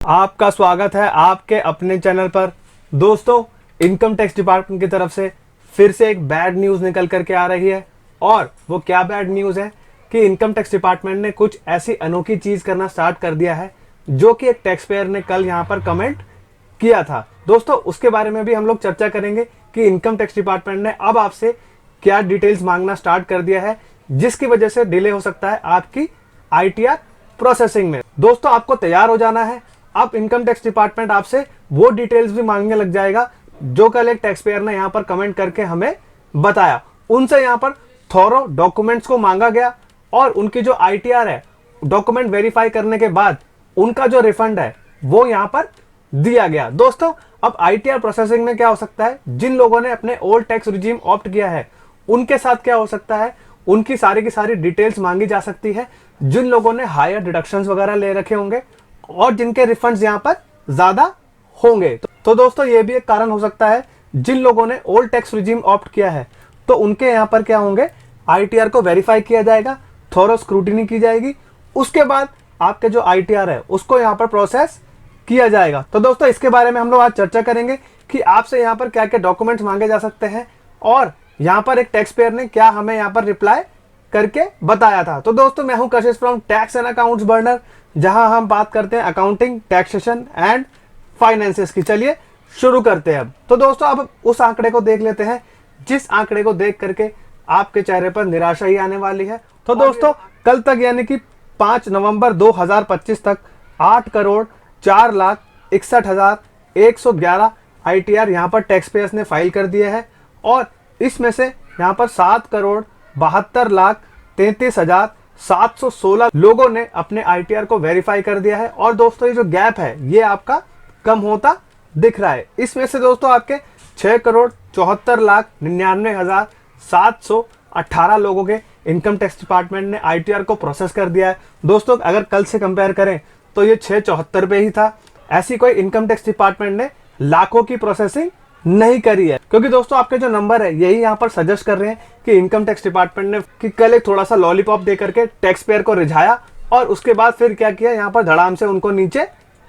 आपका स्वागत है आपके अपने चैनल पर। दोस्तों, इनकम टैक्स डिपार्टमेंट की तरफ से फिर से एक बैड न्यूज़ निकल करके आ रही है। और वो क्या बैड न्यूज़ है कि इनकम टैक्स डिपार्टमेंट ने कुछ ऐसी अनोखी चीज़ करना स्टार्ट कर दिया है जो कि एक टैक्स पेयर ने कल यहाँ पर कमेंट किया था। दोस्तों, उसके बारे में भी हम लोग चर्चा करेंगे कि इनकम टैक्स डिपार्टमेंट ने अब आपसे क्या डिटेल्स मांगना स्टार्ट कर दिया है जिसकी वजह से डिले हो सकता है आपकी आईटीआर प्रोसेसिंग में। दोस्तों, आपको तैयार हो जाना है। अब इनकम टैक्स डिपार्टमेंट आपसे वो डिटेल्स भी मांगने लग जाएगा जो कल एक टैक्स पेयर ने यहाँ पर कमेंट करके हमें बताया। उनसे यहाँ पर थॉरो डॉक्यूमेंट्स को मांगा गया और उनकी जो आईटीआर है, डॉक्यूमेंट वेरीफाई करने के बाद उनका जो रिफंड है वो यहाँ पर दिया गया। दोस्तों, अब आईटीआर प्रोसेसिंग में क्या हो सकता है, जिन लोगों ने अपने ओल्ड टैक्स रिजीम ऑप्ट किया है उनके साथ क्या हो सकता है, उनकी सारी की सारी डिटेल्स मांगी जा सकती है। जिन लोगों ने हायर डिडक्शंस वगैरह ले रखे होंगे और जिनके रिफंड्स यहाँ पर ज्यादा होंगे, तो दोस्तों ये भी एक कारण हो सकता है। जिन लोगों ने ओल्ड टैक्स रिजीम ऑप्ट किया है तो उनके यहाँ पर क्या होंगे, आईटीआर को वेरीफाई किया जाएगा, थोरो स्क्रूटिनी की जाएगी, उसके बाद आपके जो आईटीआर है उसको यहाँ पर प्रोसेस किया जाएगा। तो दोस्तों, इसके बारे में हम लोग आज चर्चा करेंगे कि आपसे यहाँ पर क्या क्या डॉक्यूमेंट्स मांगे जा सकते हैं और यहाँ पर एक टैक्स पेयर ने क्या हमें यहाँ पर रिप्लाई करके बताया था। तो दोस्तों, मैं हूं कशिश from tax and accounts burner, जहां हम बात करते हैं अकाउंटिंग, टैक्सेशन एंड फाइनेंसेस की। चलिए शुरू करते हैं। अब तो दोस्तों, अब उस आंकड़े को देख लेते हैं जिस आंकड़े को देख करके आपके चेहरे पर निराशा ही आने वाली है। तो दोस्तों, कल तक यानी कि 5 नवंबर 2025 तक 8,04,61,111 आईटीआर यहाँ पर टैक्स पेयर्स ने फाइल कर दिए हैं और इसमें से यहाँ पर 7,72,33,716 लोगों ने अपने आईटीआर को वेरीफाई कर दिया है। और दोस्तों, ये जो गैप है ये आपका कम होता दिख रहा है। इसमें से दोस्तों आपके 6,74,99,718 लोगों के इनकम टैक्स डिपार्टमेंट ने आईटीआर को प्रोसेस कर दिया है। दोस्तों, अगर कल से कंपेयर करें तो ये 674 पे ही था। ऐसी कोई इनकम टैक्स डिपार्टमेंट ने लाखों की प्रोसेसिंग नहीं करी है, क्योंकि दोस्तों आपके जो नंबर है यही यहाँ पर सजेस्ट कर रहे हैं कि इनकम टैक्स डिपार्टमेंट ने कि कल एक थोड़ा सा लॉलीपॉप दे करके टैक्स पेयर को रिझाया और उसके बाद फिर क्या किया, यहाँ पर धड़ाम से उनको नीचे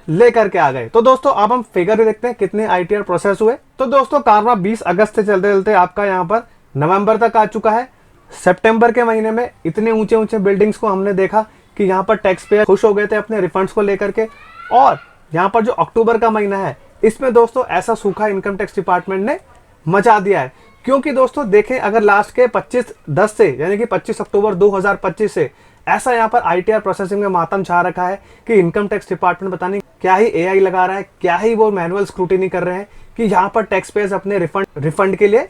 लेकर के आ गए। तो दोस्तों, अब हम फिगर भी देखते हैं कितने आईटीआर प्रोसेस हुए। तो दोस्तों, कारवा 20 अगस्त से चलते चलते आपका यहाँ पर नवंबर तक आ चुका है। सितंबर के महीने में इतने ऊंचे ऊंचे बिल्डिंग्स को हमने देखा कि यहाँ पर टैक्स पेयर खुश हो गए थे अपने रिफंड्स को लेकर के। और यहाँ पर जो अक्टूबर का महीना है इसमें दोस्तों ऐसा सूखा इनकम टैक्स डिपार्टमेंट ने मचा दिया है, क्योंकि दोस्तों देखें, अगर लास्ट के 25/10 से यानी कि 25 अक्टूबर 2025 से ऐसा यहाँ पर आईटीआर प्रोसेसिंग में मातम छा रखा है कि इनकम टैक्स डिपार्टमेंट पता नहीं क्या ही एआई लगा रहा है, क्या ही वो मैनुअल स्क्रूटिनी कर रहे हैं कि यहाँ पर टैक्स पेयर्स अपने रिफंड के लिए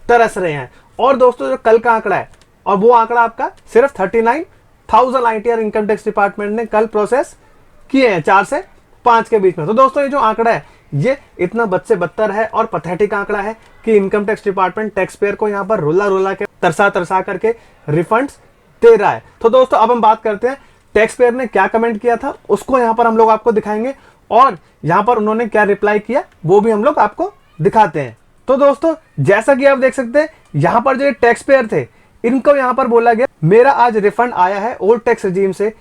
तरस रहे हैं। और दोस्तों, जो कल का आंकड़ा है और वो आंकड़ा आपका सिर्फ 39,000 आईटीआर इनकम टैक्स डिपार्टमेंट ने कल प्रोसेस किए हैं 4 से 5 के बीच में। तो दोस्तों, ये जो आंकड़ा है ये इतना बद से बदतर है और पैथेटिक आंकड़ा है कि income tax department tax payer को यहाँ पर रुला रुला के तरसा करके रिफंड्स दे रहा है। तो दोस्तों, अब हम बात करते हैं टैक्स पेयर ने क्या कमेंट किया था, उसको यहाँ पर हम लोग आपको दिखाएंगे और यहाँ पर उन्होंने क्या रिप्लाई किया वो भी हम लोग आपको दिखाते हैं। तो दोस्तों, जैसा कि आप देख सकते हैं यहाँ पर जो टैक्स पेयर थे इनको यहाँ पर बोला गया मेरा आज रिफंड आया है ओल्ड टैक्स रिजीम से।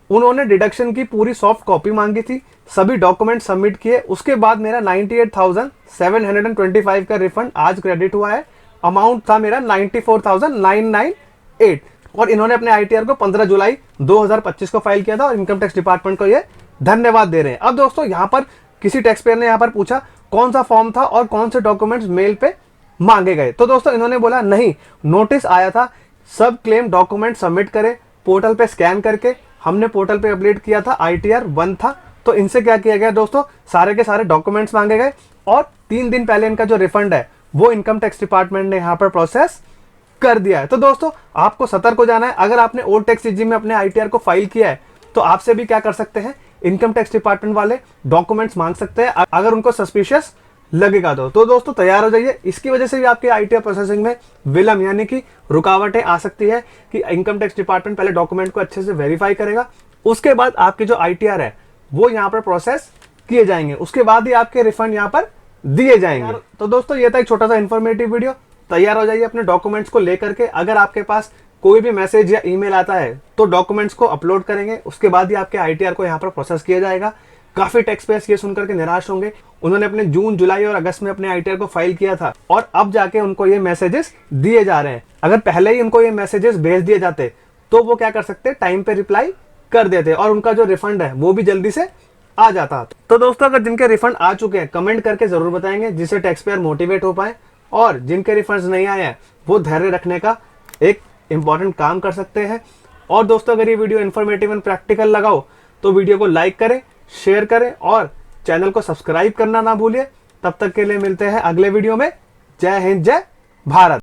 उन्होंने डिडक्शन की पूरी सॉफ्ट कॉपी मांगी थी, सभी डॉक्यूमेंट सबमिट किए, उसके बाद मेरा 98,725 का रिफंड आज क्रेडिट हुआ है। अमाउंट था मेरा 94,998 और इन्होंने अपने आईटीआर को 15 जुलाई 2025 को फाइल किया था और इनकम टैक्स डिपार्टमेंट को ये धन्यवाद दे रहे हैं। अब दोस्तों, यहाँ पर किसी टैक्स पेयर ने यहाँ पर पूछा कौन सा फॉर्म था और कौन से डॉक्यूमेंट्स मेल पे मांगे गए। तो दोस्तों, इन्होंने बोला नहीं, नोटिस आया था, सब क्लेम डॉक्यूमेंट सबमिट करें पोर्टल पे स्कैन करके। हमने पोर्टल पे अपलोड किया था, आईटीआर 1 था। तो इनसे क्या किया गया दोस्तों, सारे के सारे डॉक्यूमेंट्स मांगे गए और 3 दिन पहले इनका जो रिफंड है वो इनकम टैक्स डिपार्टमेंट ने यहाँ पर प्रोसेस कर दिया है। तो दोस्तों, आपको सतर्क हो जाना है। अगर आपने ओल्ड टैक्स रिजीम में अपने आईटीआर को फाइल किया है तो आपसे भी क्या कर सकते हैं, इनकम टैक्स डिपार्टमेंट वाले डॉक्यूमेंट्स मांग सकते हैं अगर उनको सस्पिशियस लगेगा। तो दोस्तों, तैयार हो जाइए। इसकी वजह से भी आपके आईटीआर प्रोसेसिंग में विलंब यानी कि रुकावटें आ सकती है कि इनकम टैक्स डिपार्टमेंट पहले डॉक्यूमेंट को अच्छे से वेरीफाई करेगा, उसके बाद आपके जो आईटीआर है वो यहाँ पर प्रोसेस किए जाएंगे, उसके बाद ही आपके रिफंड यहाँ पर दिए जाएंगे। तो दोस्तों, ये था एक छोटा सा इन्फॉर्मेटिव वीडियो। तैयार हो जाइए अपने डॉक्यूमेंट्स को लेकर के। अगर आपके पास कोई भी मैसेज या ईमेल आता है तो डॉक्यूमेंट्स को अपलोड करेंगे, उसके बाद ही आपके आईटीआर को यहाँ पर प्रोसेस किया जाएगा। काफी टैक्स पेयर्स ये सुनकर के निराश होंगे। उन्होंने अपने जून, जुलाई और अगस्त में अपने आईटीआर को फाइल किया था और अब जाके उनको ये मैसेजेस दिए जा रहे हैं। अगर पहले ही उनको ये मैसेजेस भेज दिए जाते तो वो क्या कर सकते, टाइम पे रिप्लाई कर देते और उनका जो रिफंड है वो भी जल्दी से आ जाता। तो दोस्तों, अगर जिनके रिफंड आ चुके हैं कमेंट करके जरूर बताएंगे, जिससे टैक्स पेयर मोटिवेट हो पाए, और जिनके रिफंड्स नहीं आए हैं वो धैर्य रखने का एक इंपॉर्टेंट काम कर सकते हैं। और दोस्तों, अगर ये वीडियो इन्फॉर्मेटिव एंड प्रैक्टिकल लगाओ तो वीडियो को लाइक करें, शेयर करें और चैनल को सब्सक्राइब करना ना भूलिए। तब तक के लिए मिलते हैं अगले वीडियो में। जय हिंद, जय भारत।